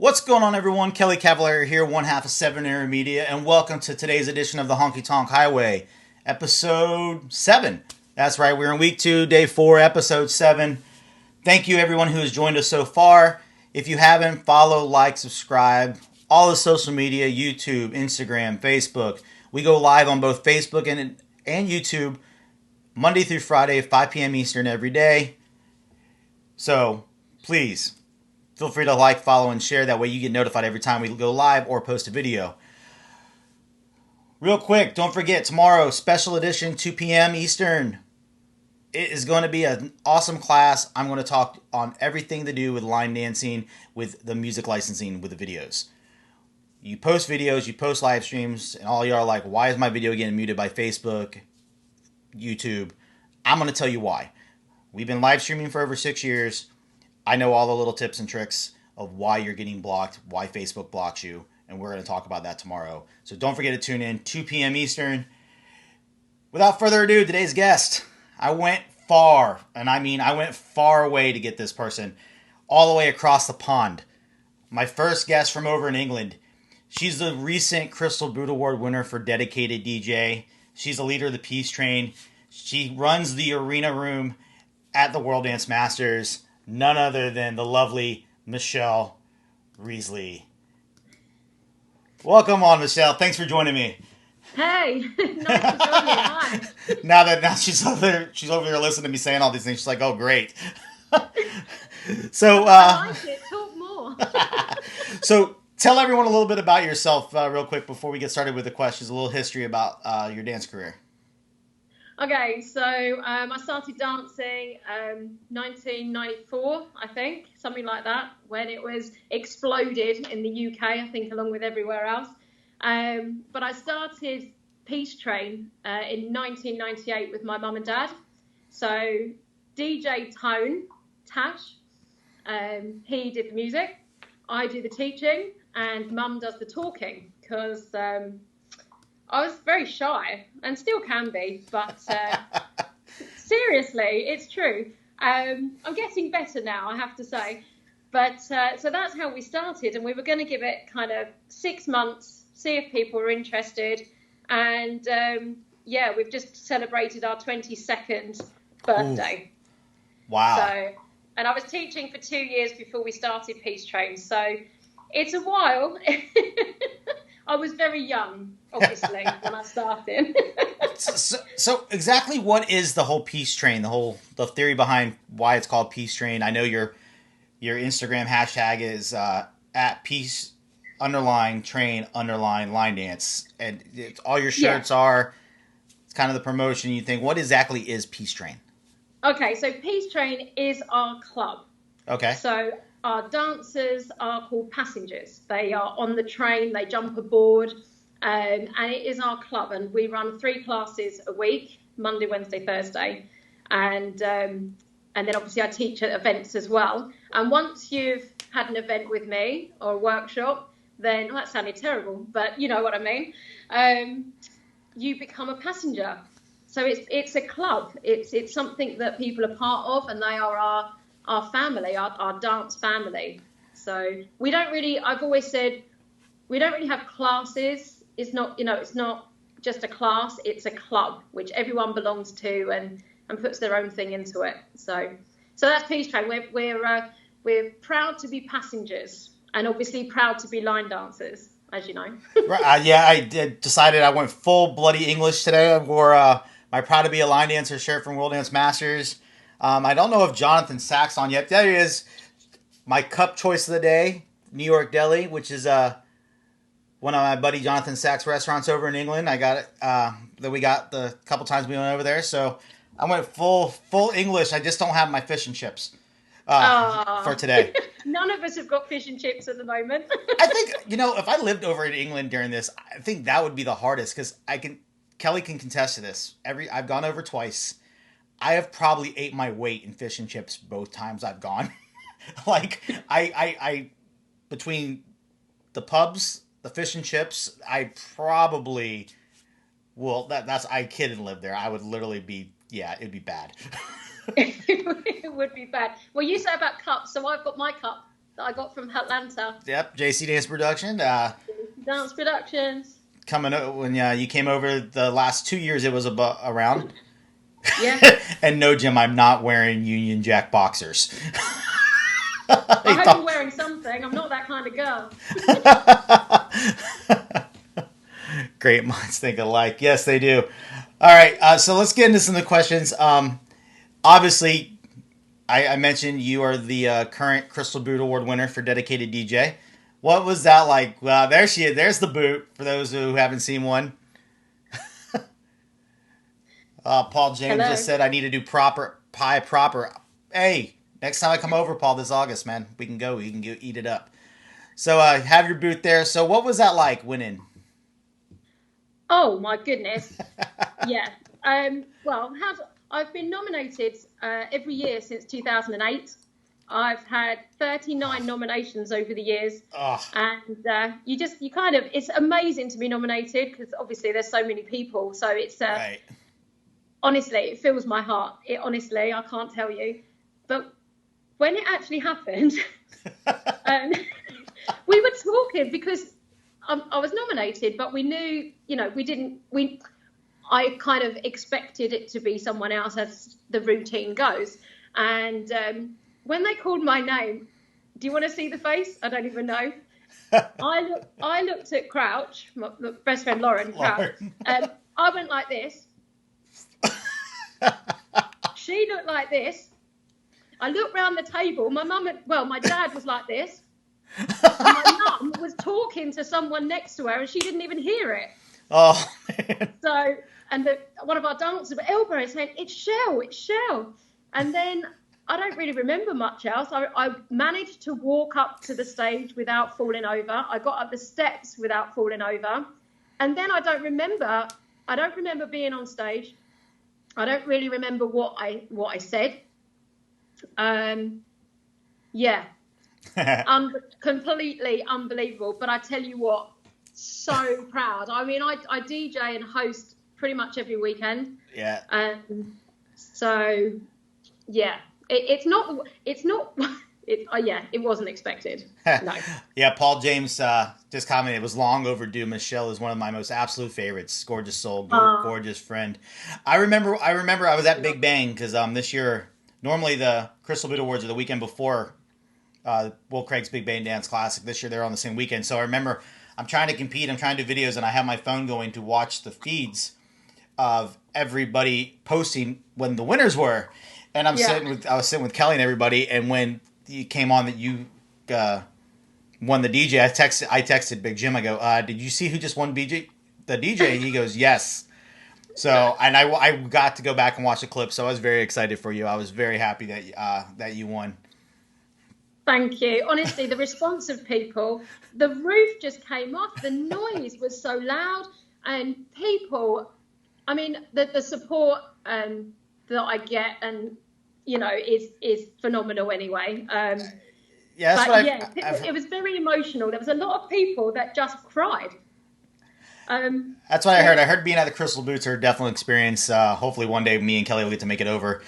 What's going on, everyone? Kelly Cavalier here, one half of 7 Era Media, and welcome to today's edition of the Honky Tonk Highway, episode 7. That's right, we're in week 2, day 4, episode 7. Thank you, everyone who has joined us so far. If you haven't, follow, like, subscribe, all the social media, YouTube, Instagram, Facebook. We go live on both Facebook and YouTube Monday through Friday, 5 p.m. Eastern every day. So, please, feel free to like, follow, and share. That way you get notified every time we go live or post a video. Real quick, don't forget, tomorrow, special edition, 2 p.m. Eastern. It is going to be an awesome class. I'm going to talk on everything to do with line dancing, with the music licensing, with the videos. You post videos, you post live streams, and all y'all are like, why is my video getting muted by Facebook, YouTube? I'm going to tell you why. We've been live streaming for over 6 years. I know all the little tips and tricks of why you're getting blocked, why Facebook blocks you, and we're going to talk about that tomorrow. So don't forget to tune in, 2 p.m. Eastern. Without further ado, today's guest. I went far, and I mean I went far away to get this person, all the way across the pond. My first guest from over in England. She's the recent Crystal Boot Award winner for Dedicated DJ. She's a leader of the Peace Train. She runs the arena room at the World Dance Masters. None other than the lovely Michelle Risley. Welcome on, Michelle. Thanks for joining me. Hey, nice to join you. Hi. Now she's over there listening to me saying all these things. She's like, "Oh, great." So, I like it. Talk more. So tell everyone a little bit about yourself, real quick, before we get started with the questions. A little history about your dance career. Okay, so I started dancing 1994, I think, something like that, when it was exploded in the UK, I think, along with everywhere else. But I started Peace Train in 1998 with my mum and dad. So DJ Tash, he did the music, I do the teaching, and mum does the talking, because I was very shy, and still can be, but seriously, it's true. I'm getting better now, I have to say. But so that's how we started, and we were going to give it kind of 6 months, see if people were interested. And yeah, we've just celebrated our 22nd birthday. Ooh. Wow. So, and I was teaching for 2 years before we started Peace Train, so it's a while. I was very young, obviously, when I started. So exactly what is the whole Peace Train? The theory behind why it's called Peace Train? I know your Instagram hashtag is at peace _train _line dance, and all your shirts are. It's kind of the promotion. You think, what exactly is Peace Train? Okay, so Peace Train is our club. Okay. So our dancers are called passengers. They are on the train, they jump aboard, and it is our club. And we run 3 classes a week, Monday, Wednesday, Thursday. And then obviously I teach at events as well. And once you've had an event with me or a workshop, then, that sounded terrible, but you know what I mean, you become a passenger. So it's a club. It's something that people are part of, and they are our family, our dance family. So we don't really, I've always said, we don't really have classes. It's not, it's not just a class, it's a club, which everyone belongs to and puts their own thing into it. So that's Peace Train. We're proud to be passengers, and obviously proud to be line dancers, as you know. Right, yeah, I decided I went full bloody English today. I wore my Proud to be a Line Dancer shirt from World Dance Masters. I don't know if Jonathan Sack's on yet. There he is. My cup choice of the day, New York Deli, which is one of my buddy Jonathan Sack's restaurants over in England. I got it that we got the couple times we went over there. So I went full English. I just don't have my fish and chips for today. None of us have got fish and chips at the moment. I think, if I lived over in England during this, I think that would be the hardest, because Kelly can contest to this. I've gone over twice. I have probably ate my weight in fish and chips both times I've gone. Like, I between the pubs, the fish and chips, I probably I couldn't live there. I would literally be, it'd be bad. It would be bad. Well, you say about cups, so I've got my cup. that I got from Atlanta. Yep, JC Dance Production. Dance Productions. Coming when you came over the last 2 years, it was around. Yeah. And no, Jim, I'm not wearing Union Jack boxers. I hope you're wearing something. I'm not that kind of girl. Great minds think alike. Yes, they do. All right, so let's get into some of the questions. Obviously, I mentioned you are the current Crystal Boot Award winner for Dedicated DJ. What was that like? Well, there she is. There's the boot for those who haven't seen one. Paul James just said I need to do proper. Hey, next time I come over, Paul, this August, man, we can go. You can go eat it up. So have your boot there. So what was that like winning? Oh my goodness. Yeah. Well, I've been nominated every year since 2008. I've had 39 nominations over the years. Oh. And it's amazing to be nominated because obviously there's so many people. So it's, right. Honestly, it fills my heart. Honestly, I can't tell you. But when it actually happened, we were talking because I was nominated, but we knew, I kind of expected it to be someone else as the routine goes. And when they called my name, do you want to see the face? I don't even know. I looked at Crouch, my best friend Lauren Crouch. I went like this. She looked like this. I looked round the table. My dad was like this. And my mum was talking to someone next to her and she didn't even hear it. Oh, man. So, and one of our dancers, Elba, is saying, it's Shell. And then I don't really remember much else. I managed to walk up to the stage without falling over. I got up the steps without falling over. And then I don't remember being on stage. I don't really remember what I said. Yeah. Completely unbelievable. But I tell you what, so proud. I mean, I DJ and host pretty much every weekend. Yeah. So, yeah, it wasn't expected. No. Yeah, Paul James just commented, it was long overdue. Michelle is one of my most absolute favorites. Gorgeous soul, gorgeous friend. I remember I was at Big Bang because this year, normally the Crystal Boot Awards are the weekend before Will Craig's Big Bang Dance Classic. This year they're on the same weekend. So I remember I'm trying to compete, I'm trying to do videos, and I have my phone going to watch the feeds of everybody posting when the winners were. And I was sitting with Kelly and everybody, and when you came on that you won the DJ, I texted Big Jim. I go, did you see who just won the DJ? He goes, yes. So, and I got to go back and watch the clip, so I was very excited for you. I was very happy that you won. Thank you. Honestly, the response of people, the roof just came off. The noise was so loud, and people, I mean, the support that I get, and is phenomenal anyway. It was very emotional. There was a lot of people that just cried. That's what I heard. I heard being at the Crystal Boots are a definitely experience. Hopefully one day me and Kelly will get to make it over.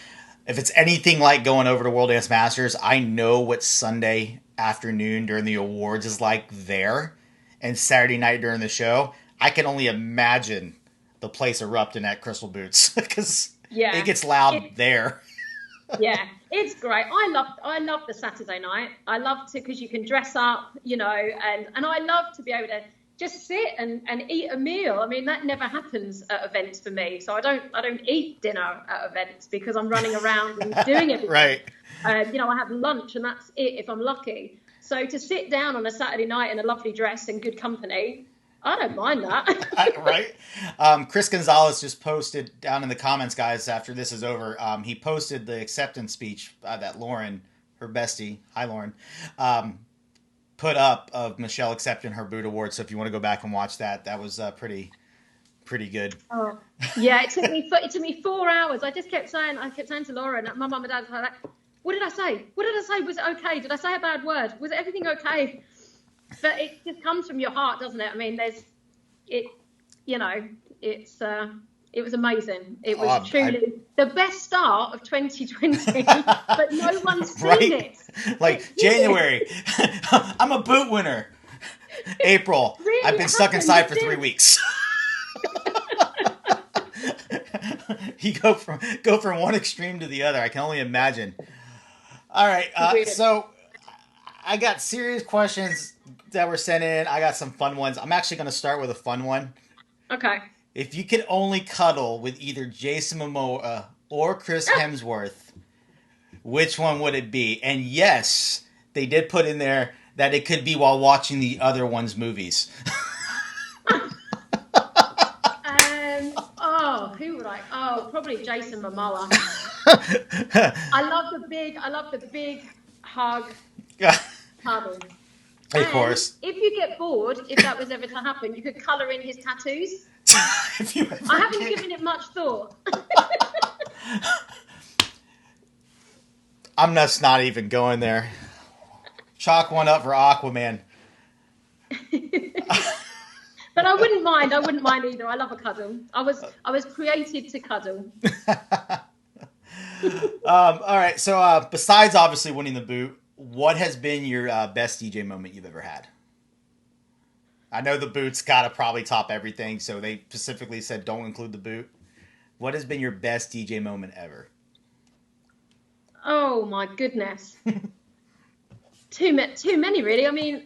If it's anything like going over to World Dance Masters, I know what Sunday afternoon during the awards is like there, and Saturday night during the show. I can only imagine the place erupting at Crystal Boots because it gets loud there. Yeah, it's great. I love the Saturday night. I love to because you can dress up, and I love to be able to just sit and eat a meal. I mean, that never happens at events for me. So I don't eat dinner at events because I'm running around and doing everything. Right. I have lunch and that's it if I'm lucky. So to sit down on a Saturday night in a lovely dress and good company, I don't mind that. Right. Chris Gonzalez just posted down in the comments, guys, after this is over. He posted the acceptance speech that Lauren, her bestie, hi Lauren, put up of Michelle accepting her Boot Award. So if you want to go back and watch that, that was pretty good. Oh, yeah, it took me 4 hours. I kept saying to Lauren, my mum and dad were like, what did I say? Was it okay? Did I say a bad word? Was everything okay? But it just comes from your heart, doesn't it? I mean, It was amazing. It was Oh, truly the best start of 2020, but no one's seen right? it. Like Did it? January, I'm a boot winner. April, I've Really, been it stuck happened. inside It for 3 weeks. You go from one extreme to the other. I can only imagine. All right, did. Weird. so I got serious questions that were sent in. I got some fun ones. I'm actually going to start with a fun one. Okay. If you could only cuddle with either Jason Momoa or Chris Hemsworth, which one would it be? And yes, they did put in there that it could be while watching the other one's movies. Oh, who would I? Oh, probably Jason Momoa. I love the big hug, cuddle. Of And course. if you get bored, if that was ever to happen, you could colour in his tattoos. If you I ever haven't get... given it much thought. I'm just not even going there. Chalk one up for Aquaman. But I wouldn't mind. I wouldn't mind either. I love a cuddle. I was created to cuddle. All right. So besides obviously winning the boot, what has been your best DJ moment you've ever had? I know the boot's got to probably top everything, so they specifically said don't include the boot. What has been your best DJ moment ever? Oh my goodness. Too many, really. I mean,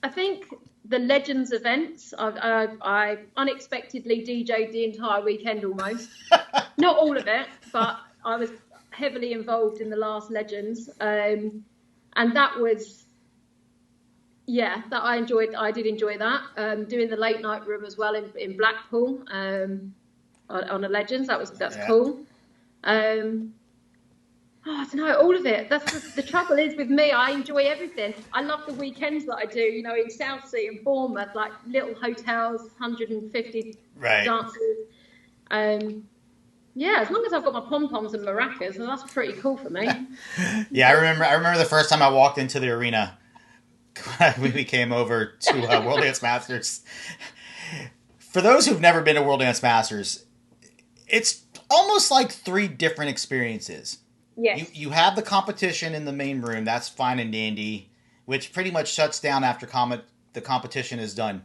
I think the Legends events, I unexpectedly DJ'd the entire weekend almost. Not all of it, but I was heavily involved in the last Legends. And that was, yeah, that I enjoyed. I did enjoy that. Doing the late night room as well in Blackpool on a Legends. That's cool. Oh, I don't know, all of it. That's the trouble is with me. I enjoy everything. I love the weekends that I do. You know, in Southsea and Bournemouth, like little hotels, 150 Right. dancers. Yeah, as long as I've got my pom poms and maracas, well, that's pretty cool for me. Yeah, I remember the first time I walked into the arena. We came over to World Dance Masters. For those who've never been to World Dance Masters, it's almost like 3 different experiences. Yes. You have the competition in the main room. That's fine and dandy, which pretty much shuts down after the competition is done.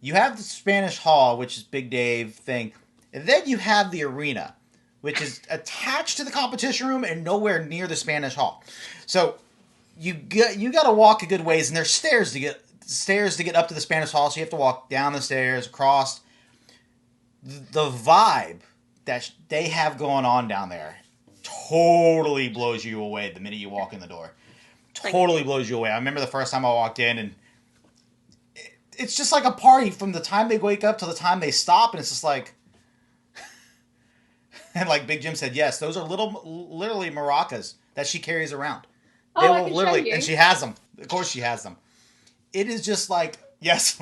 You have the Spanish Hall, which is Big Dave thing. And then you have the arena, which is attached to the competition room and nowhere near the Spanish Hall. So you got to walk a good ways, and there's stairs to get up to the Spanish Hall. So you have to walk down the stairs, across. The vibe that they have going on down there totally blows you away the minute you walk in the door. Totally blows you away. I remember the first time I walked in, and it's just like a party from the time they wake up to the time they stop, and it's just like... And like Big Jim said, yes, those are literally maracas that she carries around. They will literally, and she has them. Of course she has them. It is just like, yes,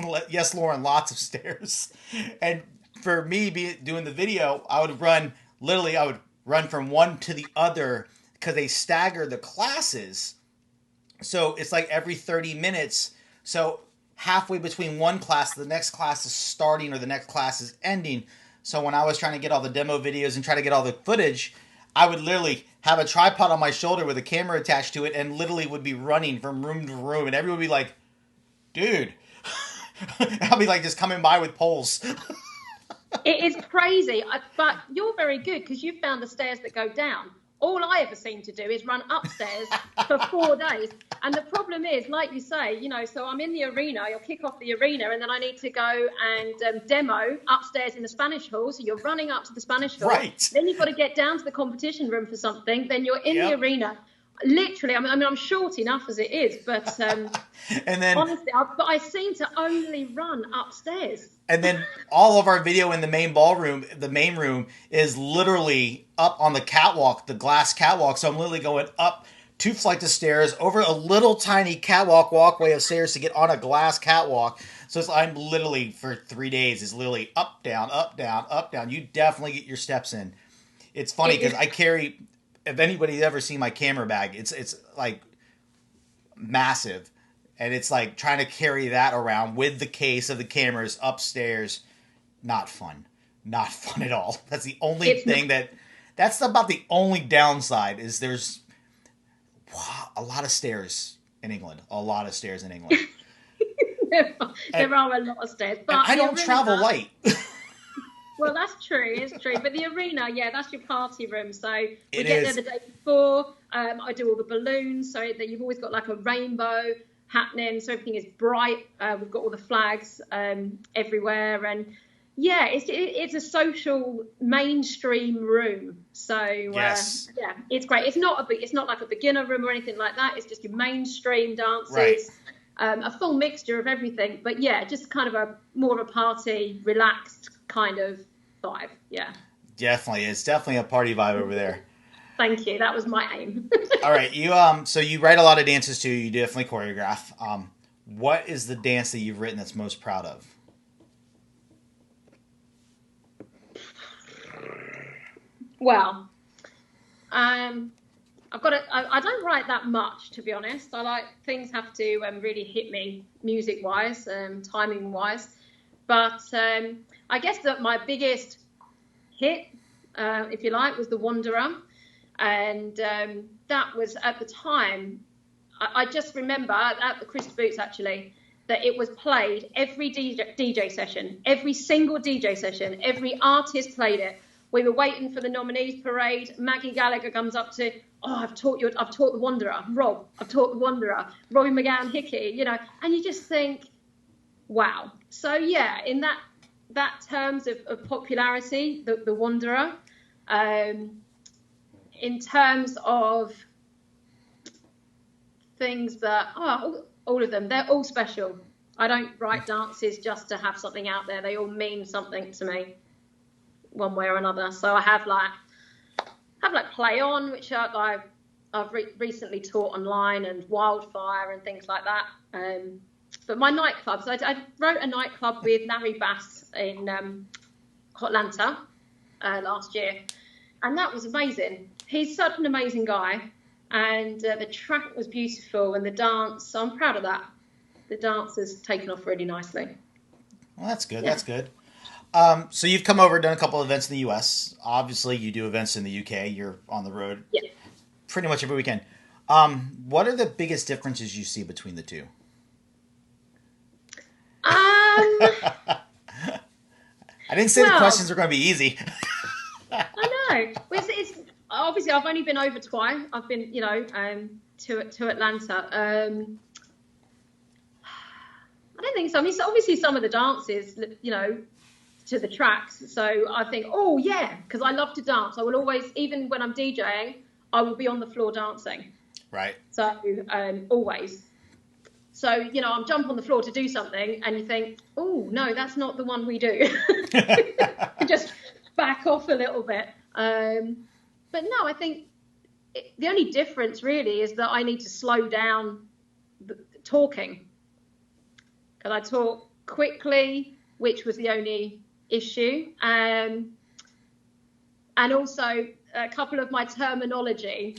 Lauren, lots of stairs. And for me doing the video, I would run from one to the other because they stagger the classes. So it's like every 30 minutes. So halfway between one class, the next class is starting or the next class is ending. So when I was trying to get all the demo videos and try to get all the footage, I would literally have a tripod on my shoulder with a camera attached to it and literally would be running from room to room. And everyone would be like, dude. I'll be like just coming by with poles. It is crazy, but you're very good because you've found the stairs that go down. All I ever seem to do is run upstairs for 4 days. And the problem is, like you say, you know, so I'm in the arena, you'll kick off the arena, and then I need to go and demo upstairs in the Spanish Hall. So you're running up to the Spanish Hall. Right. Then you've got to get down to the competition room for something. Then you're in the arena. Literally, I mean, I'm short enough as it is, but and then honestly, I seem to only run upstairs. And then all of our video in the main ballroom, the main room, is literally up on the catwalk, the glass catwalk. So I'm literally going up 2 flights of stairs, over a little tiny catwalk walkway of stairs to get on a glass catwalk. So I'm literally, for 3 days, is literally up, down, up, down, up, down. You definitely get your steps in. It's funny because I carry, if anybody's ever seen my camera bag, it's like massive. And it's like trying to carry that around with the case of the cameras upstairs. Not fun. not fun at all. That's the only It's thing not. that's about the only downside is there's a lot of stairs in England. A lot of stairs in England. There are a lot of stairs, And but I the don't travel arena. light. Well, that's true. It's true. But the arena, yeah, that's your party room. So we It get there is. the day before. I do all the balloons, so that you've always got like a rainbow happening. So everything is bright. We've got all the flags everywhere, and yeah, it's a social mainstream room. So Yes. yeah, it's great. It's not like a beginner room or anything like that. It's just your mainstream dances. Right. A full mixture of everything, but yeah, just kind of a more of a party, relaxed kind of vibe. Yeah. Definitely. It's definitely a party vibe over there. Thank you. That was my aim. All right. So you write a lot of dances too. You definitely choreograph. What is the dance that you've written that's most proud of? Well, I don't write that much, to be honest. I like things have to really hit me music wise, timing wise. But I guess that my biggest hit, if you like, was The Wanderer. And that was at the time, I just remember at the Crystal Boots actually, that it was played every DJ session, every single DJ session, every artist played it. We were waiting for the nominees parade. Maggie Gallagher comes up to, I've taught The Wanderer. Rob, I've taught The Wanderer. Robbie McGowan Hickey, and you just think, wow. So yeah, in that terms of popularity, the Wanderer. In terms of things that, all of them, they're all special. I don't write dances just to have something out there. They all mean something to me, one way or another. So I have like Play On, which I've recently taught online, and Wildfire and things like that. But my nightclubs, I wrote a nightclub with Larry Bass in Atlanta last year, and that was amazing. He's such an amazing guy, and the track was beautiful, and the dance, so I'm proud of that. The dance has taken off really nicely. Well, that's good. Yeah. That's good. So you've come over, done a couple of events in the U.S. Obviously, you do events in the U.K. You're on the road pretty much every weekend. What are the biggest differences you see between the two? I didn't say the questions are going to be easy. I know. Well, it's obviously I've only been over twice. I've been, to Atlanta. I don't think so. I mean, so obviously some of the dances, to the tracks. So I think, oh yeah, because I love to dance. I will always, even when I'm DJing, I will be on the floor dancing. Right. So always. So, I'm jump on the floor to do something and you think, oh, no, that's not the one we do. Just back off a little bit. But no, I think the only difference really is that I need to slow down talking. Because I talk quickly, which was the only issue. And also a couple of my terminology.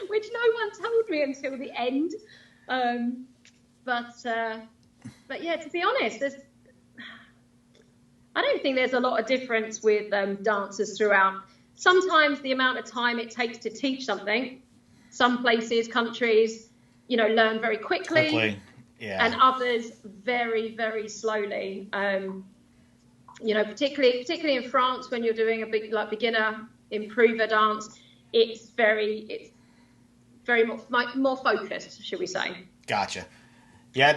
Which no one told me until the end. But yeah, to be honest, I don't think there's a lot of difference with dancers throughout. Sometimes the amount of time it takes to teach something, some places, countries, learn very quickly. Yeah. And others very, very slowly. Particularly in France, when you're doing a big beginner improver dance, it's very more focused, should we say? Gotcha. Yeah,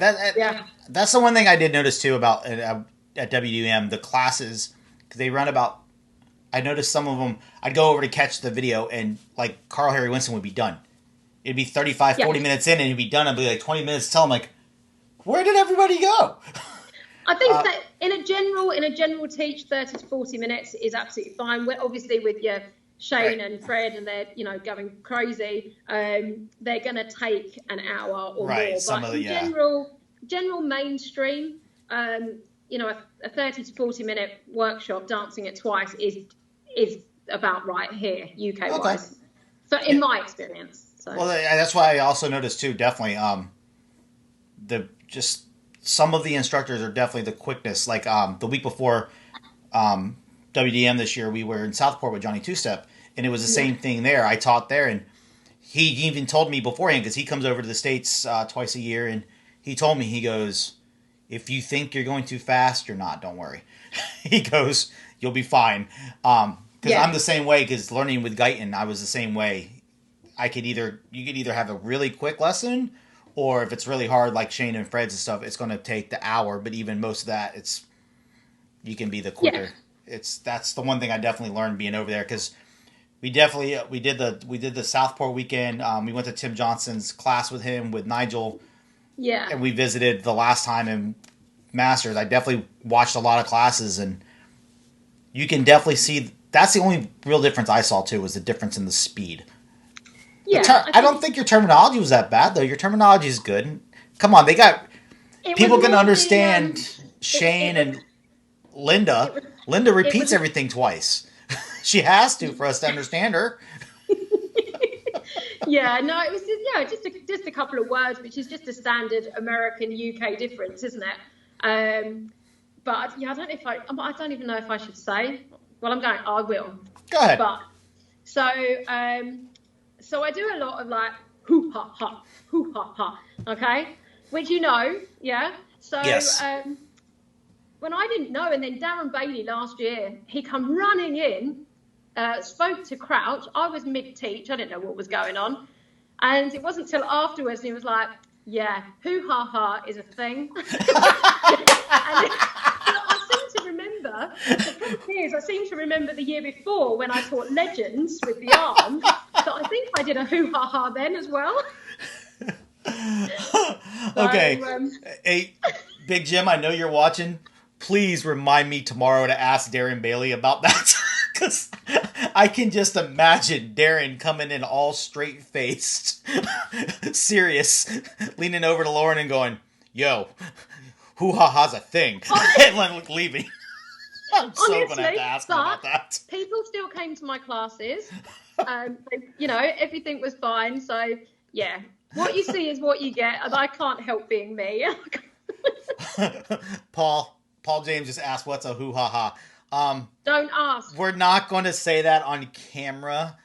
that's the one thing I did notice too about at WM, the classes, because they run about. I noticed some of them. I'd go over to catch the video, and like Carl Harry Winston would be done. It'd be 35, 40 minutes in, and he'd be done. I'd be like 20 minutes till I'm like, where did everybody go? I think that in a general teach, 30 to 40 minutes is absolutely fine. Obviously with your Shane and Fred, and they're going crazy, they're going to take an hour or more. But general mainstream, a 30 to 40 minute workshop dancing it twice is about right here, UK wise. So in my experience. So. Well, that's why I also noticed too. Definitely, some of the instructors are definitely the quickness. Like the week before WDM this year, we were in Southport with Johnny Two Step, and it was the Yeah. same thing there. I taught there, and he even told me beforehand because he comes over to the States twice a year, and he told me, he goes, if you think you're going too fast, you're not. Don't worry. He goes, you'll be fine. Because I'm the same way. Because learning with Guyton, I was the same way. You could either have a really quick lesson, or if it's really hard, like Shane and Fred's and stuff, it's going to take the hour. But even most of that, you can be the quicker. Yeah. That's the one thing I definitely learned being over there, because we did the Southport weekend. We went to Tim Johnson's class with him, with Nigel. Yeah. And we visited the last time in Masters. I definitely watched a lot of classes, and you can definitely see that's the only real difference I saw too, was the difference in the speed. Yeah. I don't think your terminology was that bad though. Your terminology is good. Come on, people can understand Shane and Linda. Linda repeats everything twice. She has to for us to understand her. Yeah, no, it was just a couple of words, which is just a standard American UK difference, isn't it? But yeah, I don't even know if I should say. Well, I will. Go ahead. But so I do a lot of like hoo ha ha, hoo ha ha, okay, which yeah. So yes. When I didn't know, and then Darren Bailey last year, he come running in. Spoke to Crouch. I was mid-teach. I didn't know what was going on. And it wasn't till afterwards and he was like, yeah, hoo-ha-ha is a thing. And I seem to remember, the truth is, I seem to remember the year before when I taught Legends with the arm, that I think I did a hoo-ha-ha then as well. Okay. Hey, Big Jim, I know you're watching. Please remind me tomorrow to ask Darren Bailey about that. Because I can just imagine Darren coming in all straight-faced, serious, leaning over to Lauren and going, yo, hoo-ha-ha's a thing. And leaving. I'm so going to have to ask him about that. People still came to my classes. Everything was fine. So, yeah, what you see is what you get. And I can't help being me. Paul James just asked, what's a hoo-ha-ha? Don't ask. We're not going to say that on camera.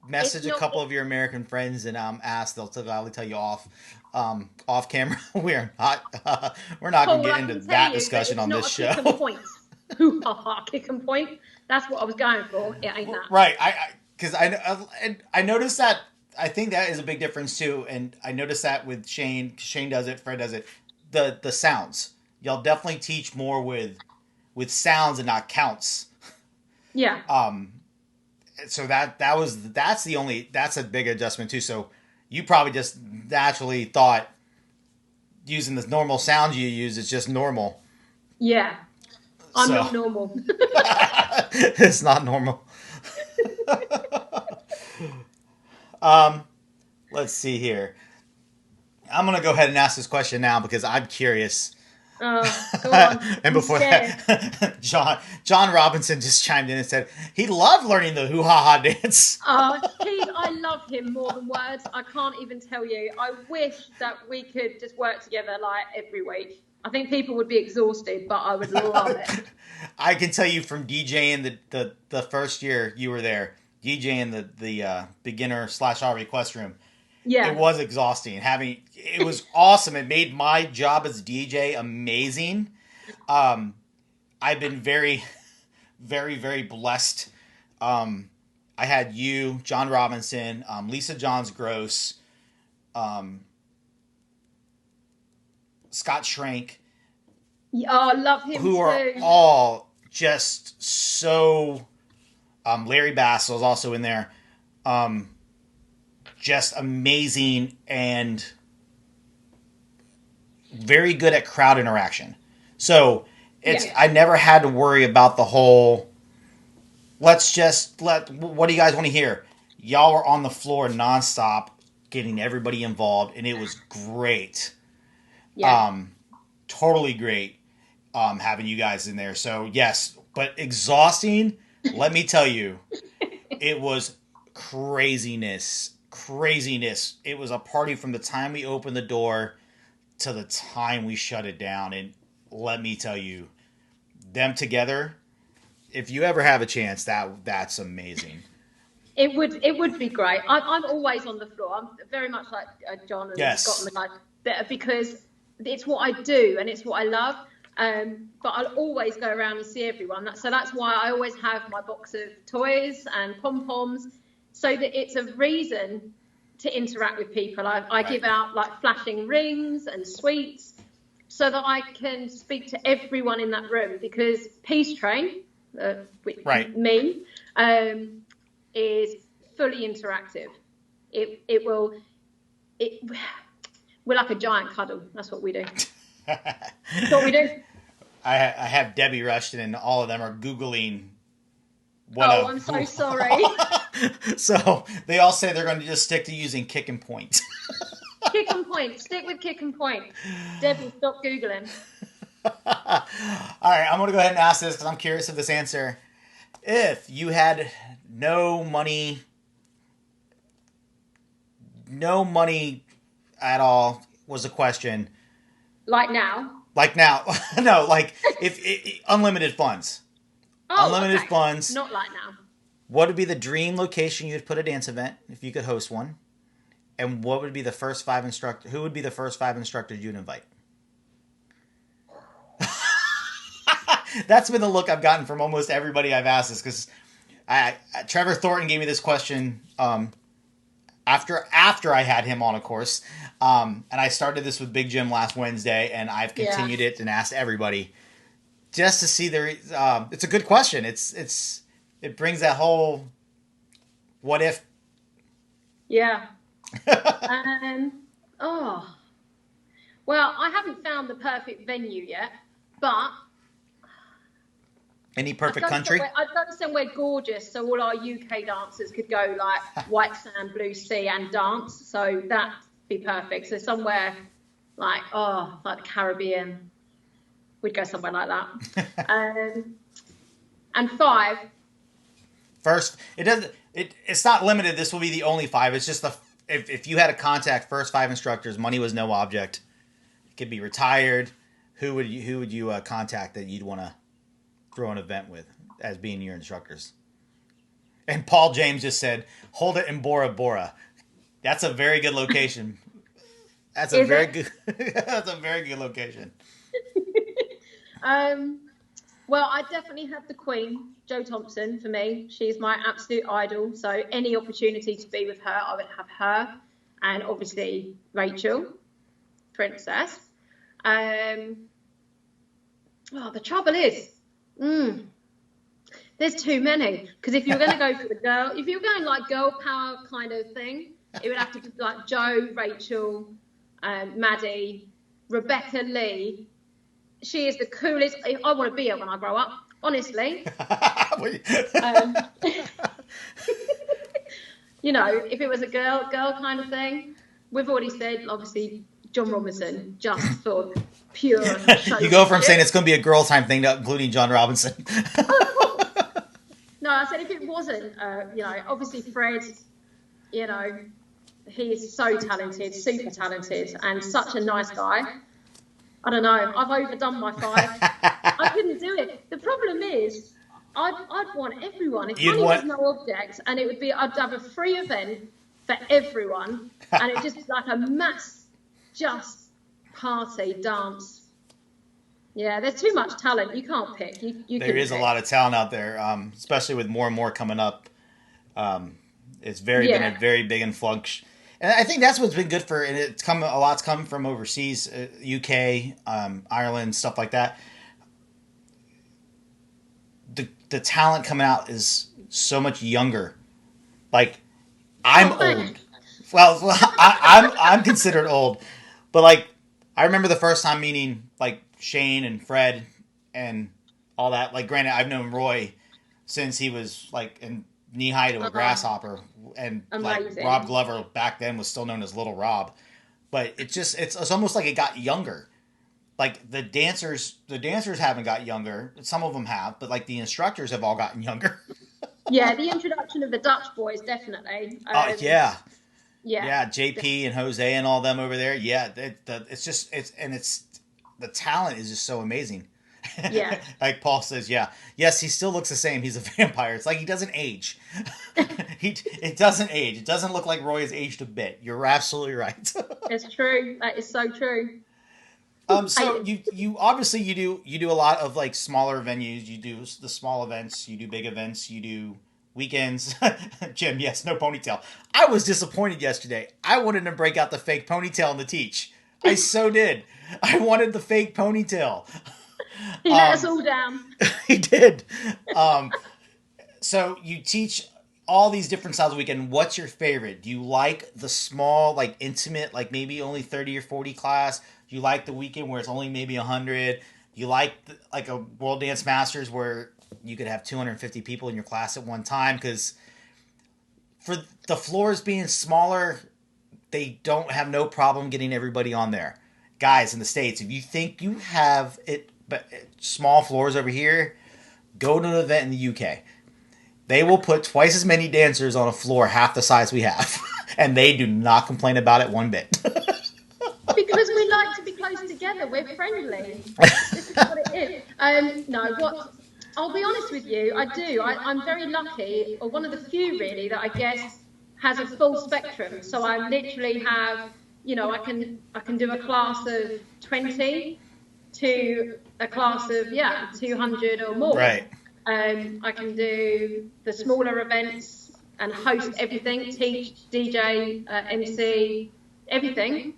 Message a couple of your American friends and ask. They'll gladly tell you off camera. We're not going to get into that discussion on this show. Kick and point. Kick and point. That's what I was going for. It ain't that. Right. Because I noticed that. I think that is a big difference too, and I noticed that with Shane. Shane does it. Fred does it. The sounds. Y'all definitely teach more with sounds and not counts. Yeah. So that's a big adjustment too. So you probably just naturally thought using the normal sounds you use is just normal. Yeah. I'm not normal. It's not normal. Let's see here. I'm going to go ahead and ask this question now because I'm curious. Go on. And before that, John Robinson just chimed in and said he loved learning the hoo-ha-ha dance. I love him more than words. I can't even tell you. I wish that we could just work together like every week. I think people would be exhausted, but I would love it. I can tell you from DJing the first year you were there, DJing the beginner / all request room. Yeah. It was exhausting. It was awesome. It made my job as DJ amazing. I've been very, very, very blessed. I had you, John Robinson, Lisa Johns Gross, Scott Schrank. I love him who too. Are all just so. Larry Bass was also in there. Just amazing and very good at crowd interaction. So I never had to worry about the whole, what do you guys want to hear? Y'all were on the floor nonstop getting everybody involved and it was great. Yeah. Totally great having you guys in there. So yes, but exhausting, let me tell you, it was craziness. It was a party from the time we opened the door to the time we shut it down. And let me tell you, them together, if you ever have a chance, that's amazing. It would be great. I'm always on the floor. I'm very much like John and Scott Yes. and the guys, because it's what I do and it's what I love. But I'll always go around and see everyone. So that's why I always have my box of toys and pom-poms, so that it's a reason to interact with people. I give out like flashing rings and sweets so that I can speak to everyone in that room, because Peace Train, me, is fully interactive. We're like a giant cuddle. That's what we do. That's what we do. I have Debbie Rushton, and all of them are Googling. I'm so sorry. So they all say they're going to just stick to using kick and point. Kick and point. Stick with kick and point. Debbie, stop Googling. All right, I'm going to go ahead and ask this because I'm curious of this answer. If you had no money at all, was the question. Like now? Like now. No, like if unlimited funds. Unlimited funds. Not like now. What would be the dream location you'd put a dance event if you could host one? And what would be the first 5 instructors? Who would be the first 5 instructors you'd invite? That's been the look I've gotten from almost everybody I've asked this, because Trevor Thornton gave me this question after I had him on, of course. And I started this with Big Jim last Wednesday, and I've continued it and asked everybody just to see it's a good question. It brings that whole what if. Yeah. Well, I haven't found the perfect venue yet, but any perfect country? I'd go somewhere gorgeous, so all our UK dancers could go like white sand, blue sea, and dance. So that'd be perfect. So somewhere like the Caribbean, we'd go somewhere like that. And 5. First, it's not limited. This will be the only 5. It's just if you had to contact first 5 instructors, money was no object. It could be retired. Who would you contact that you'd want to throw an event with as being your instructors? And Paul James just said, hold it in Bora Bora. That's a very good location. That's a very good location. Well, I definitely have the Queen, Jo Thompson, for me. She's my absolute idol. So any opportunity to be with her, I would have her. And obviously Rachel, Princess. The trouble is, there's too many. Because if you're going to go for if you're going like girl power kind of thing, it would have to be like Jo, Rachel, Maddie, Rebecca Lee. She is the coolest. I want to be her when I grow up, honestly. If it was a girl kind of thing, we've already said, obviously, John Robinson, just for pure. You go from saying it's going to be a girl time thing to including John Robinson. No, I said if it wasn't, obviously Fred, he is so talented, super talented, and such a nice guy. I don't know. I've overdone my 5. I couldn't do it. The problem is, I'd want everyone. If money was no object, and I'd have a free event for everyone, and it would just be like a mass, just party, dance. Yeah, there's too much talent. You can't pick. There is a lot of talent out there, especially with more and more coming up. It's been a very big influx. And I think that's what's been good and a lot's come from overseas, UK, Ireland, stuff like that. The talent coming out is so much younger. Like, I'm old. Well, I'm considered old, but like, I remember the first time meeting like Shane and Fred and all that. Like, granted, I've known Roy since he was like in knee high to a grasshopper, and amazing. Like Rob Glover back then was still known as Little Rob, but it's almost like it got younger. Like the dancers haven't got younger. Some of them have, but like the instructors have all gotten younger. Yeah, the introduction of the Dutch boys, definitely. Yeah. Yeah. Yeah, JP and Jose and all them over there. Yeah, it's the talent is just so amazing. Yeah. Like Paul says, yeah, yes, he still looks the same. He's a vampire. It's like he doesn't age. It doesn't age. It doesn't look like Roy has aged a bit. You're absolutely right. It's true. That is so true. So I, you obviously you do a lot of like smaller venues. You do the small events. You do big events. You do weekends. Jim, yes, no ponytail. I was disappointed yesterday. I wanted to break out the fake ponytail and the teach. I so did. I wanted the fake ponytail. he let us all down. He did. Um, so you teach all these different styles of weekend. What's your favorite? Do you like the small, like intimate, like maybe only 30 or 40 class? Do you like the weekend where it's only maybe 100? Do you like like a World Dance Masters where you could have 250 people in your class at one time? Because for the floors being smaller, they don't have no problem getting everybody on there. Guys in the States, if you think you have it, but small floors over here, go to an event in the UK. They will put twice as many dancers on a floor half the size we have, and they do not complain about it one bit. Because we like to be close together. We're friendly. This is what it is. No, what I'll be honest with you, I do. I'm very lucky, or one of the few really, that I guess has a full spectrum. So I literally have, I can do a class of 20 to a class of 200 or more. Right. I can do the smaller events and host everything, teach, DJ, MC, everything,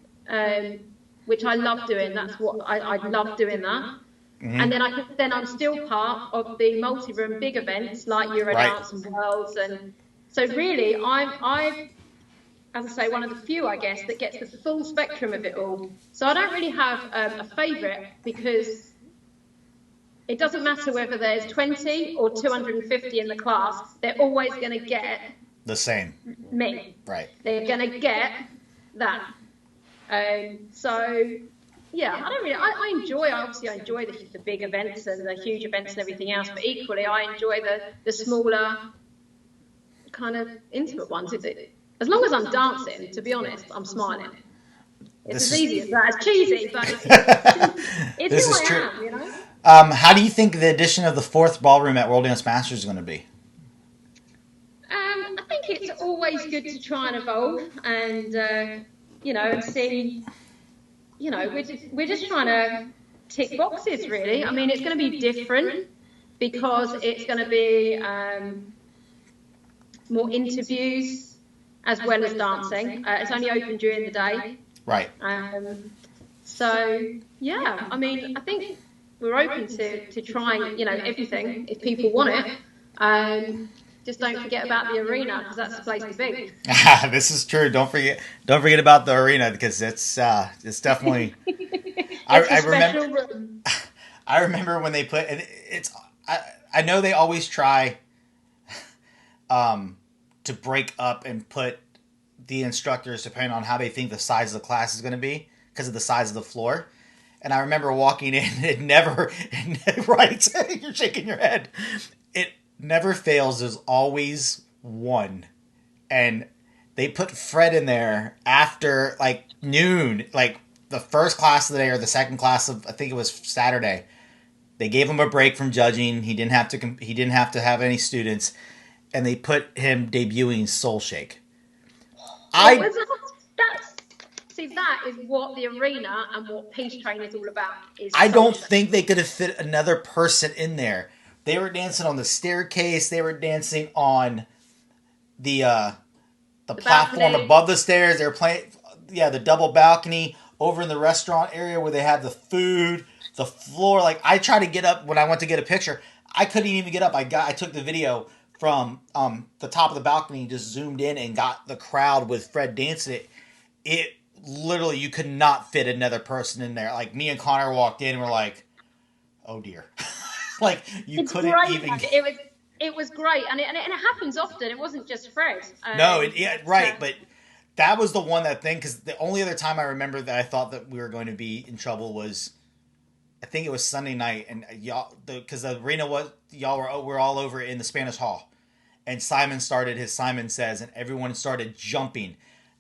which I love doing. That's what I love doing that. Mm-hmm. And then I'm still part of the multi-room big events like Eurodance and Worlds, and so really I'm as I say, one of the few I guess that gets the full spectrum of it all. So I don't really have a favourite, because it doesn't matter whether there's 20 or 250 in the class, they're always going to get the same. Me. Right. They're going to get that. So, yeah, I don't really, I enjoy the big events and the huge events and everything else, but equally I enjoy the smaller kind of intimate ones. As long as I'm dancing, to be honest, I'm smiling. It's as easy as that. It's cheesy, but it's who I am, you know? How do you think the addition of the fourth ballroom at World Dance Masters is going to be? I think it's always good to try and evolve and, and see, we're just trying to tick boxes, really. I mean, it's going to be different because it's going to be more interviews as well as dancing. It's only open during the day. Right. So, yeah, I mean, I think we're open to trying, everything if people want it. Just don't forget about the arena, because that's the place to be. This is true. Don't forget about the arena, because it's definitely. I remember when they put it's. I know they always try to break up and put the instructors depending on how they think the size of the class is going to be because of the size of the floor. And I remember walking in, right, you're shaking your head. It never fails. There's always one. And they put Fred in there after like noon, like the first class of the day or the second class of, I think it was Saturday. They gave him a break from judging. He didn't have to have any students. And they put him debuting Soul Shake. That is what the arena and what Peace Train is all about. I don't think they could have fit another person in there. They were dancing on the staircase. They were dancing on the platform balcony above the stairs. They were playing, the double balcony over in the restaurant area where they had the food, the floor. Like, I tried to get up when I went to get a picture. I couldn't even get up. I took the video from the top of the balcony, just zoomed in and got the crowd with Fred dancing it. It literally, you could not fit another person in there. Like, me and Connor walked in and we're like, oh dear. Like, it's couldn't great. Even. It was great, and it happens often. It wasn't just Fred. But that was the one because the only other time I remember that I thought that we were going to be in trouble was, I think it was Sunday night, and y'all, because the arena were all over in the Spanish Hall, and Simon started his Simon Says, and everyone started jumping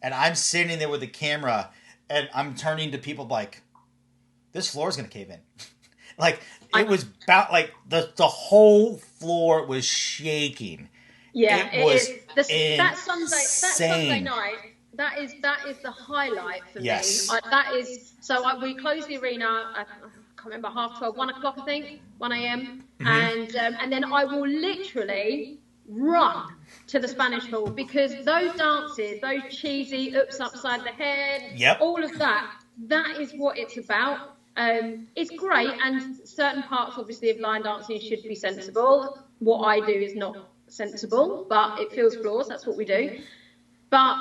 and I'm sitting there with the camera, and I'm turning to people like, this floor is gonna cave in. Like it was about like the whole floor was shaking. Yeah, It it was is. That Sunday insane. night, that is the highlight for me. Yes. We closed the arena. I can't remember, 12:30, 1 o'clock, I think, 1 a.m. Hmm. And then I will literally run to the Spanish Hall, because those dances, those cheesy oops upside the head, Yep. all of that, that is what it's about. It's great, and certain parts, obviously, of line dancing should be sensible. What I do is not sensible, but it fills floors. That's what we do. But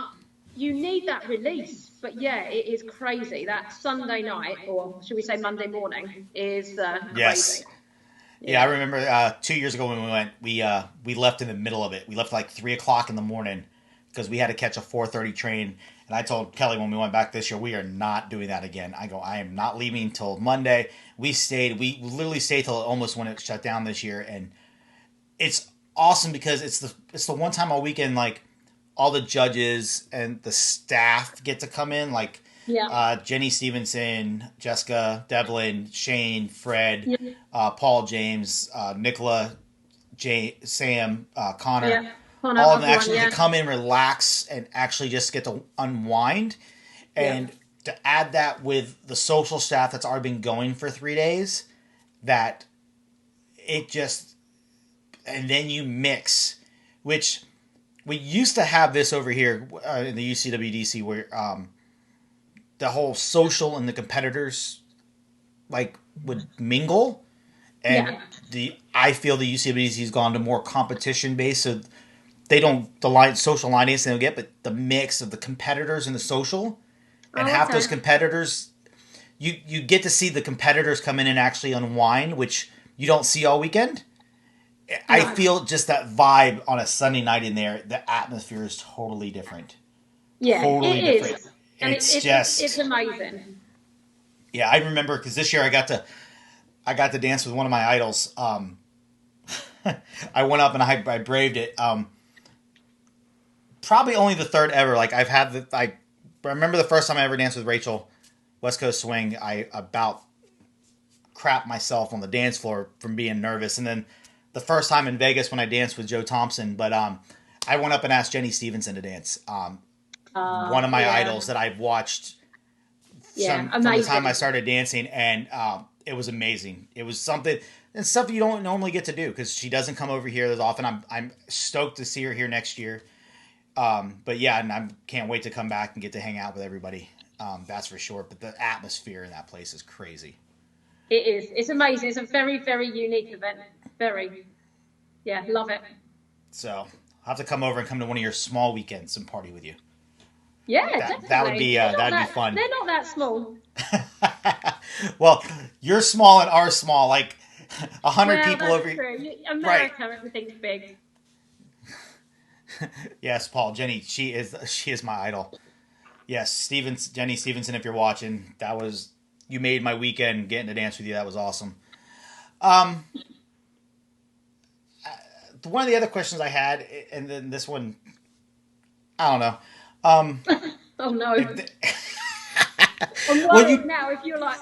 you need that release. But yeah, it is crazy. That Sunday night, or should we say Monday morning, is Yes. crazy. Yeah, I Yeah. remember 2 years ago when we went, we left in the middle of it. We left like 3 o'clock in the morning because we had to catch a 4:30 train. And I told Kelly when we went back this year, we are not doing that again. I am not leaving till Monday. We stayed. We literally stayed till almost when it shut down this year, and it's awesome because it's the one time all weekend like all the judges and the staff get to come in, like Yeah. Jenny Stevenson, Jessica, Devlin, Shane, Fred, Yeah. Paul, James, Nicola, Sam, Connor. Yeah. Connor, All of them everyone, actually yeah. to come in, relax, and actually just get to unwind. And to add that with the social staff that's already been going for 3 days, that it just, and then you mix, which we used to have this over here in the UCWDC where the whole social and the competitors like would mingle, and I feel the UCWDC has gone to more competition based, so they don't social line dancing they don't get, but the mix of the competitors and the social, and half those competitors, you get to see the competitors come in and actually unwind, which you don't see all weekend. I feel just that vibe on a Sunday night in there. The atmosphere is totally different. Yeah, Totally it different. is. And it's amazing. Yeah, I remember because this year I got to dance with one of my idols. I went up and I braved it. Probably only the third ever. Like I remember the first time I ever danced with Rachel, West Coast Swing. I about crap myself on the dance floor from being nervous, and then the first time in Vegas when I danced with Joe Thompson. But I went up and asked Jenny Stevenson to dance. One of my idols that I've watched from the time I started dancing, and it was amazing. It was something and stuff you don't normally get to do because she doesn't come over here as often. I'm stoked to see her here next year. But yeah, and I can't wait to come back and get to hang out with everybody. That's for sure. But the atmosphere in that place is crazy. It is. It's amazing. It's a very, very unique event. Very. Yeah, love it. So I'll have to come over and come to one of your small weekends and party with you. Yeah, definitely. That would be fun. They're not that small. Well, you're small and are small. Like 100 people over here. America, right. Everything's big. Yes, Paul, Jenny, she is my idol. Yes, Jenny Stevenson, if you're watching, you made my weekend getting to dance with you. That was awesome. One of the other questions I had, and then this one, I don't know. Oh no. I'm worried now if you're like...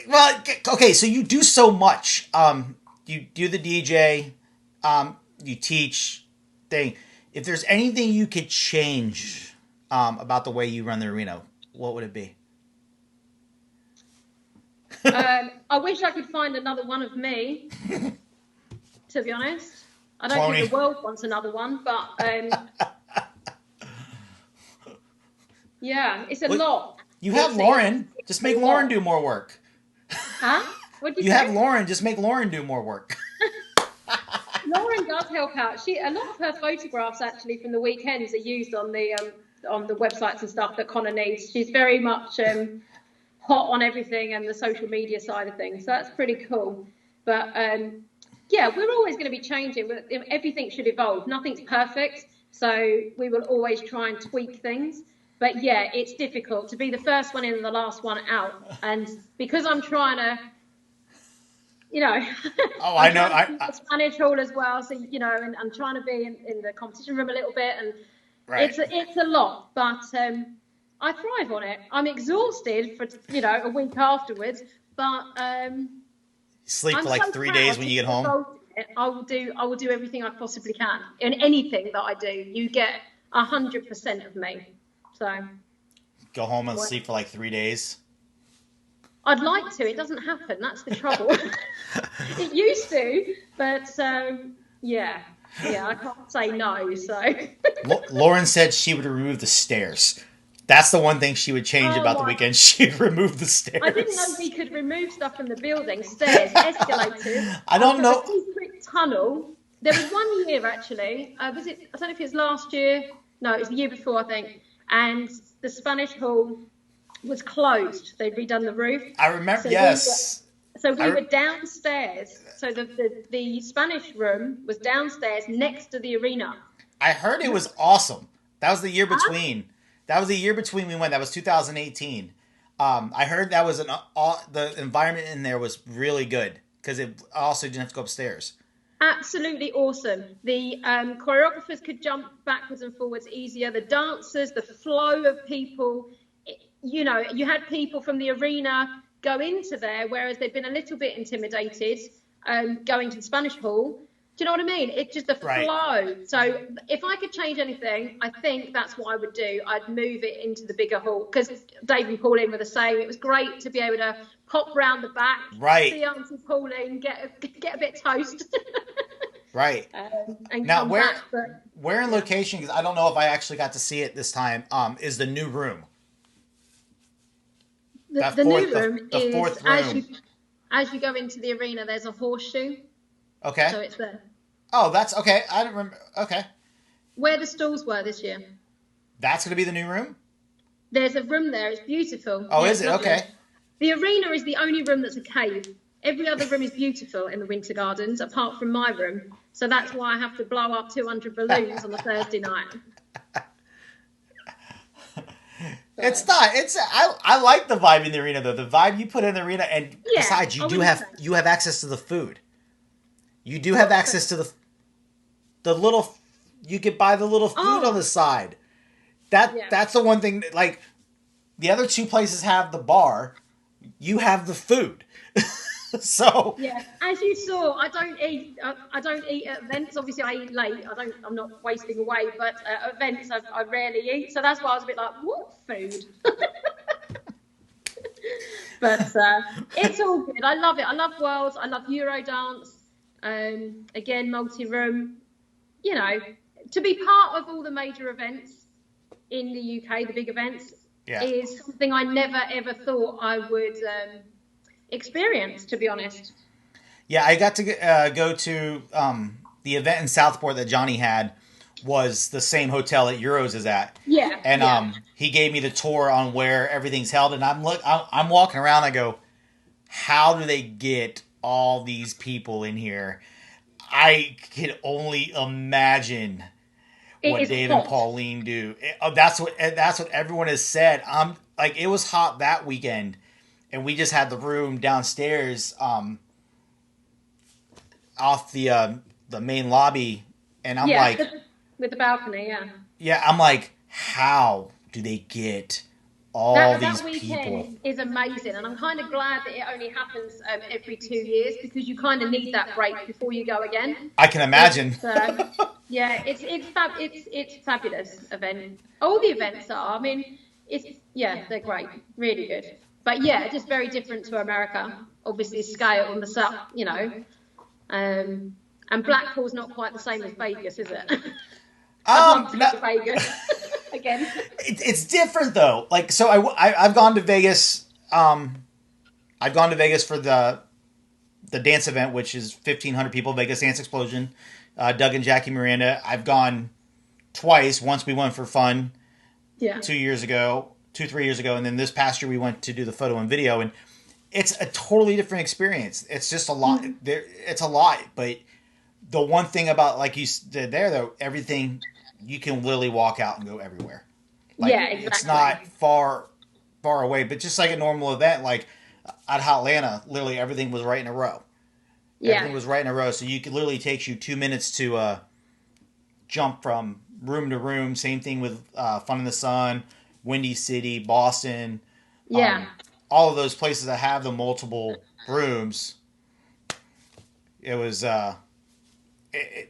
Well, okay, so you do so much. You do the DJ, you teach thing. If there's anything you could change about the way you run the arena, what would it be? I wish I could find another one of me, to be honest. I don't think the world wants another one, but yeah, it's a lot. You have Lauren. Just make Lauren do more work. Huh? What did you have Lauren. Just make Lauren do more work. Lauren does help out. A lot of her photographs actually from the weekends are used on the websites and stuff that Connor needs. She's very much hot on everything and the social media side of things. So that's pretty cool. But yeah, we're always going to be changing. Everything should evolve. Nothing's perfect, so we will always try and tweak things. But yeah, it's difficult to be the first one in and the last one out. And because I'm trying to, oh, I know. The Spanish Hall as well. So, and I'm trying to be in the competition room a little bit. And Right. It's a lot, but I thrive on it. I'm exhausted for a week afterwards, but Sleep I'm for so like 3 days proud when to you get be home. involved in it. I will do everything I possibly can in anything that I do. You get 100% of me. So Go home and well, sleep for like 3 days. I'd like to. It doesn't happen. That's the trouble. It used to, but yeah, yeah, I can't say no. So Lauren said she would remove the stairs. That's the one thing she would change oh about the my. weekend. She'd remove the I didn't know stairs. we could remove stuff from the building, stairs, escalators. I I've don't got a know. secret tunnel. There was one year actually. Was it? I don't know if it was last year. No, it was the year before, I think. And the Spanish Hall was closed. They'd redone the roof, I remember. so Yes. we were downstairs. So the Spanish room was downstairs next to the arena. I heard it was awesome. That was the year between. That was the year between we went. That was 2018. I heard that was the environment in there was really good because it also didn't have to go upstairs. Absolutely awesome. The choreographers could jump backwards and forwards easier. The dancers, the flow of people, you had people from the arena go into there, whereas they'd been a little bit intimidated going to the Spanish Hall. Do you know what I mean? It's just the Right. flow. So if I could change anything, I think that's what I would do. I'd move it into the bigger hall because Dave and Pauline were the same. It was great to be able to pop round the back, Right. see Auntie Pauline, get a bit toast, Right. and Now, come back. But where in location? Because I don't know if I actually got to see it this time. Is the new room that the fourth new room the is fourth room? as you go into the arena, there's a horseshoe, Okay. so it's there. Oh, that's okay. I don't remember. Okay. Where the stalls were this year. That's gonna be the new room. There's a room there. It's beautiful. Oh, Yeah, is it's it? lovely. Okay. The arena is the only room that's a cave. Every other room is beautiful in the Winter Gardens, apart from my room. So that's why I have to blow up 200 balloons on a Thursday night. It's not. I like the vibe in the arena though. The vibe you put in the arena, and Yeah, besides, I wouldn't say. you have access to the food. You do have access to the little. You could buy the little food on the side. That's the one thing. Like the other two places have the bar. You have the food. So Yeah, as you saw, I don't eat. I don't eat at events. Obviously, I eat late. I'm not wasting away. But at events, I rarely eat. So that's why I was a bit like, what food? But it's all good. I love it. I love Worlds. I love Eurodance. Again, multi-room. To be part of all the major events in the UK, the big events, is something I never ever thought I would experience, to be honest. yeah, I got to go to the event in Southport that Johnny had was the same hotel that Euros is at. Yeah. And he gave me the tour on where everything's held, and I'm walking around. I go, how do they get all these people in here? I can only imagine what Dave and Pauline do. That's what everyone has said. Like it was hot that weekend, and we just had the room downstairs, off the main lobby, and I'm like, with the balcony, I'm like, how do they get all these that people? weekend is amazing, and I'm kind of glad that it only happens every 2 years because you kind of need that break before you go again. I can imagine. It's fabulous event. All the events are. I mean, they're great, really good. But yeah, just very different to America. Obviously, scale on the sub, and Blackpool's not quite the same as Vegas, is it? I'd love to go to Vegas again. It's different though. Like, so I've gone to Vegas. I've gone to Vegas for the dance event, which is 1,500 people, Vegas Dance Explosion. Doug and Jackie Miranda. I've gone twice. Once we went for fun. Yeah. 3 years ago, and then this past year we went to do the photo and video, and it's a totally different experience. It's just a lot. It's a lot, but the one thing about, like you did there, though, everything, you can literally walk out and go everywhere. Like, exactly. It's not far away, but just like a normal event, like at Hotlanta, literally everything was right in a row. Yeah. Everything was right in a row, so it literally takes you 2 minutes to jump from room to room. Same thing with Fun in the Sun, Windy City, Boston. Yeah. All of those places that have the multiple rooms. It was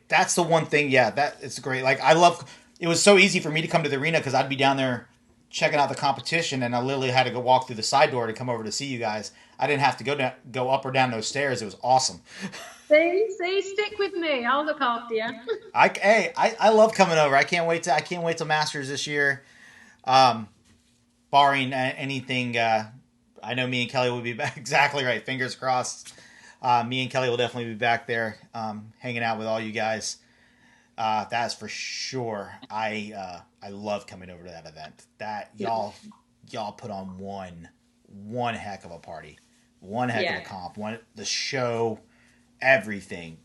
that's the one thing. Yeah, that it's great. Like I love. It was so easy for me to come to the arena because I'd be down there checking out the competition, and I literally had to go walk through the side door to come over to see you guys. I didn't have to go up or down those stairs. It was awesome. See, stick with me. I'll look after you. I love coming over. I can't wait till Masters this year. Barring anything, I know me and Kelly will be back. Exactly right. Fingers crossed. Me and Kelly will definitely be back there, hanging out with all you guys. That's for sure. I love coming over to that event. That y'all put on one heck of a party, one heck of a comp, the show, everything.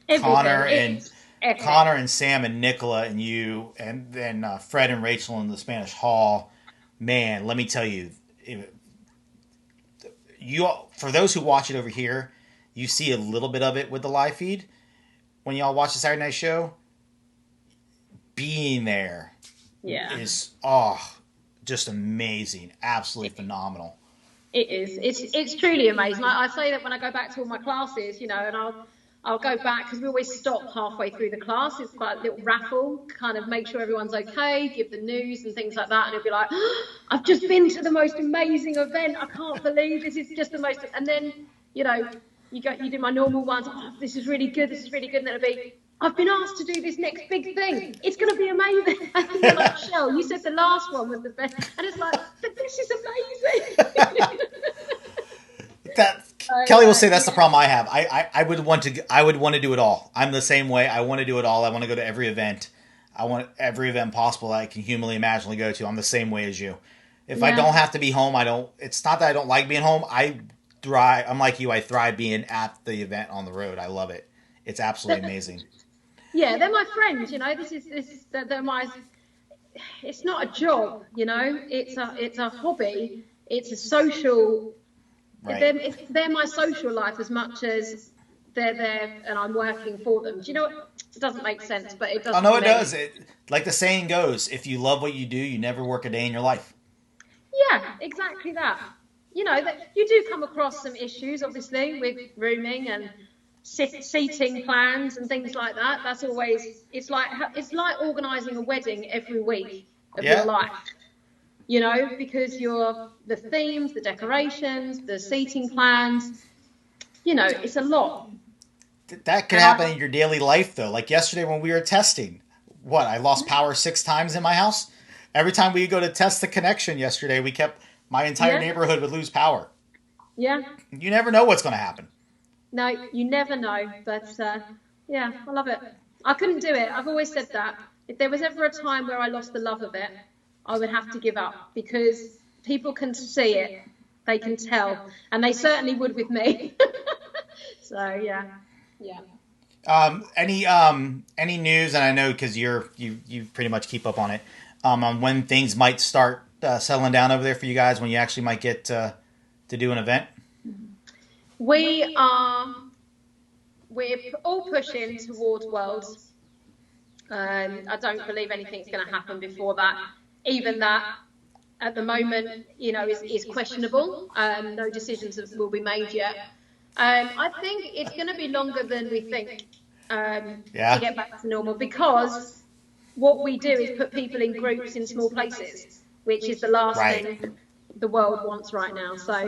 Connor and Sam and Nicola and you, and then Fred and Rachel in the Spanish Hall. Man, let me tell you, for those who watch it over here, you see a little bit of it with the live feed. When y'all watch the Saturday night show, being there is just amazing, absolutely phenomenal. It is. It's truly amazing. I say that when I go back to all my classes, you know, and I'll go back because we always stop halfway through the class. It's quite a little raffle, kind of make sure everyone's okay, give the news and things like that. And it'll be like, oh, I've just been to the most amazing event. I can't believe this is just the most. And then, you know, you do my normal ones. Oh, this is really good. This is really good. And then it'll be, I've been asked to do this next big thing. It's going to be amazing. And you're like, Shell, you said the last one was the best. And it's like, but this is amazing. Kelly will say that's the problem I have. I would want to do it all. I'm the same way. I want to do it all. I want to go to every event. I want every event possible I can humanly imaginably go to. I'm the same way as you. If I don't have to be home, it's not that I don't like being home. I'm like you. I thrive being at the event on the road. I love it. It's absolutely amazing. Yeah, they're my friends. You know, they're my. It's not a job. You know, it's a hobby. It's a social. Right. They're my social life as much as they're there and I'm working for them. Do you know what? It doesn't make sense, but it does. Oh no, it does. Like the saying goes, if you love what you do, you never work a day in your life. Yeah, exactly that. You know, that you do come across some issues, obviously, with rooming and seating plans and things like that. That's always it's like organising a wedding every week of your life. You know, because the themes, the decorations, the seating plans, you know, it's a lot. That can happen in your daily life, though. Like yesterday when we were testing, I lost power 6 times in my house. Every time we go to test the connection yesterday, my entire neighborhood would lose power. Yeah. You never know what's going to happen. No, you never know. But, I love it. I couldn't do it. I've always said that. If there was ever a time where I lost the love of it, I would have to give up because people can see it, they can tell, and they certainly would with me. So yeah. Any news? And I know because you pretty much keep up on it. On when things might start settling down over there for you guys, when you actually might get to do an event. We're all pushing towards Worlds. I don't believe anything's going to happen before that. Even that, at the moment, you know, is questionable. No decisions will be made yet. I think it's going to be longer than we think to get back to normal because what we do is put people in groups in small places, which is the last thing the world wants right now. So,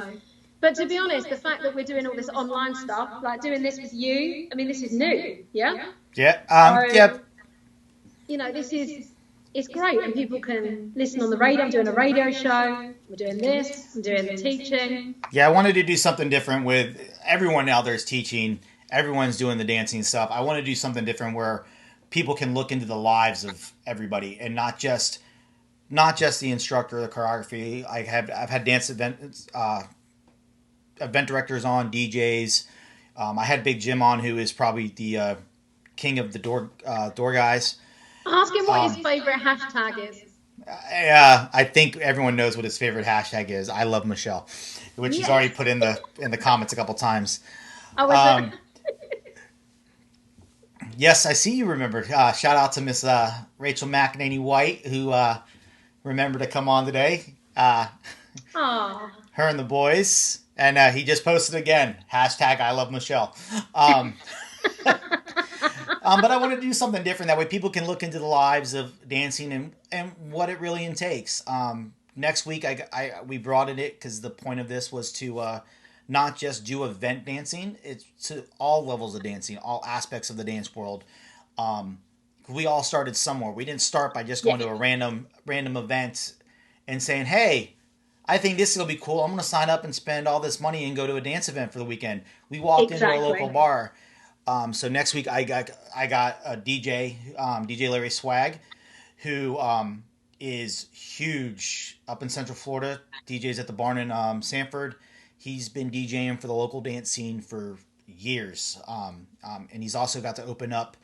but to be honest, the fact that we're doing all this online stuff, like doing this with you, I mean, this is new, yeah? Yeah. You know, it's great, and people can listen on the radio. I'm doing a radio show. We're doing this. I'm doing the teaching. Yeah, I wanted to do something different with everyone out there is teaching. Everyone's doing the dancing stuff. I want to do something different where people can look into the lives of everybody and not just the instructor, the choreography. I've had dance event directors on, DJs. I had Big Jim on, who is probably the king of the door guys. Ask him what his favorite hashtag is. I think everyone knows what his favorite hashtag is. I love Michelle, which he's already put in the comments a couple times. Yes, I see you remembered. Shout out to Miss Rachel McEnany White, who remembered to come on today. Oh, Her and the boys. And he just posted again. Hashtag I love Michelle. Um, but I want to do something different. That way people can look into the lives of dancing and what it really intakes. Next week, we brought it because the point of this was to not just do event dancing. It's to all levels of dancing, all aspects of the dance world. We all started somewhere. We didn't start by just yeah, going to a random event and saying, "Hey, I think this will be cool. I'm going to sign up and spend all this money and go to a dance event for the weekend." We walked into a local exactly. bar. So next week I got a DJ, DJ Larry Swag, who is huge up in Central Florida. DJs at the Barn in Sanford. He's been DJing for the local dance scene for years, and he's also got to open up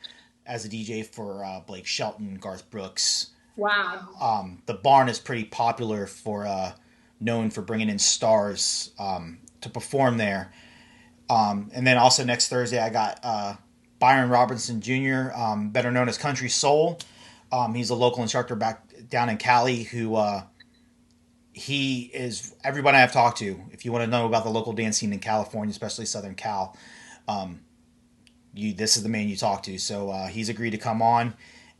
as a DJ for Blake Shelton, Garth Brooks. Wow. The Barn is pretty popular for known for bringing in stars to perform there. And then also next Thursday, I got Byron Robinson Jr., better known as Country Soul. He's a local instructor back down in Cali who he is everybody I've talked to. If you want to know about the local dance scene in California, especially Southern Cal, this is the man you talk to. So he's agreed to come on.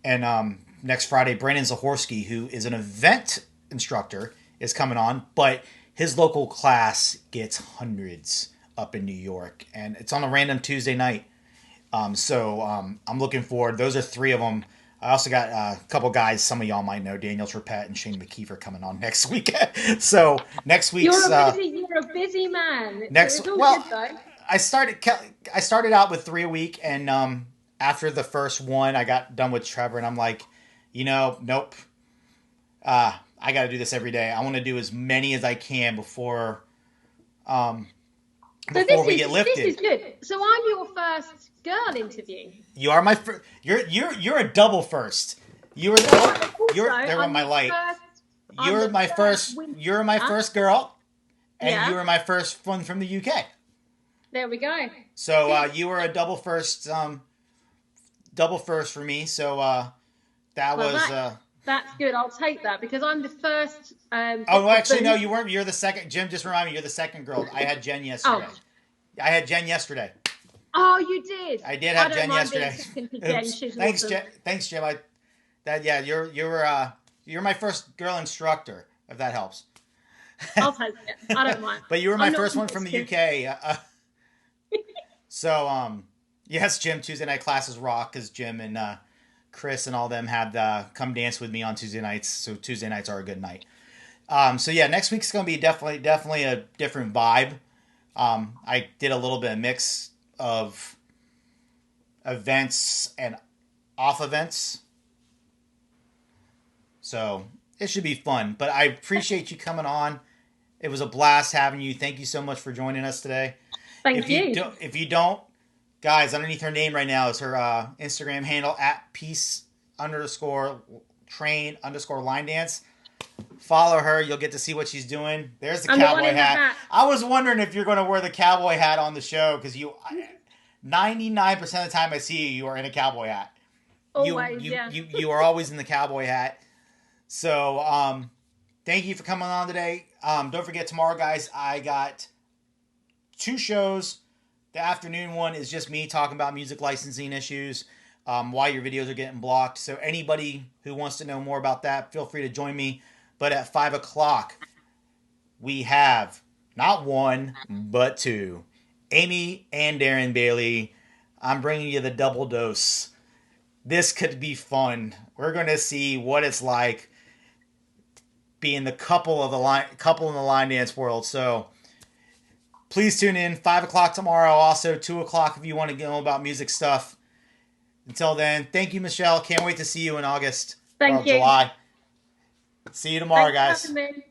And next Friday, Brandon Zahorsky, who is an event instructor, is coming on. But his local class gets hundreds up in New York. And it's on a random Tuesday night. I'm looking forward. Those are three of them. I also got a couple guys some of y'all might know, Daniel Trippett and Shane McKeever, coming on next week. So next week's You're a busy man. next It's all well, good though. I started out with three a week, and after the first one, I got done with Trevor, and I'm like, nope. I got to do this every day. I want to do as many as I can So before we get this is lifted. good. So I'm your first girl interview. You are my first. You're a double first. You were So I'm also you're there with I'm my the light. first. I'm You're the my first first. women. You're my Huh? first girl, and you Yeah. were my first one from the UK. There we go. So Good. you were a double first for me. So that Well, was. that's good. I'll take that because I'm the first. Oh, well, The actually, no, booth. you weren't. You're the second. Jim just reminded me. You're the second girl. I had Jen Oh, yesterday. I had Jen yesterday. oh, you did. I did I have don't Jen mind being yesterday. second to Jen. Oops. She's Thanks, awesome. Jen. Thanks, Jim. You're my first girl instructor. If that helps. I'll take it. I don't mind. But you were my I'm not first one from the competitive. UK. So yes, Jim. Tuesday night classes rock because Jim and Chris and all them had come dance with me on Tuesday nights. So Tuesday nights are a good night. So yeah, next week's gonna be definitely a different vibe. I did a little bit of mix of events and off events, so it should be fun. But I appreciate you coming on. It was a blast having you. Thank you so much for joining us today. Thank you. If you don't, guys, underneath her name right now is her Instagram handle at peace underscore train underscore line dance. Follow her. You'll get to see what she's doing. There's the I'm the one cowboy in the hat. hat. I was wondering if you're going to wear the cowboy hat on the show because 99% of the time I see you, you are in a cowboy hat. Always, yeah. You are always in the cowboy hat. So thank you for coming on today. Don't forget tomorrow, guys. I got two shows. The afternoon one is just me talking about music licensing issues, why your videos are getting blocked. So anybody who wants to know more about that, feel free to join me. But at 5 o'clock, we have not one, but two. Amy and Darren Bailey. I'm bringing you the double dose. This could be fun. We're going to see what it's like being the couple in the line dance world. So please tune in. 5 o'clock tomorrow. Also 2 o'clock if you want to know about music stuff. Until then, thank you, Michelle. Can't wait to see you in August or Thank you. July. See you tomorrow, Thanks for guys. having me.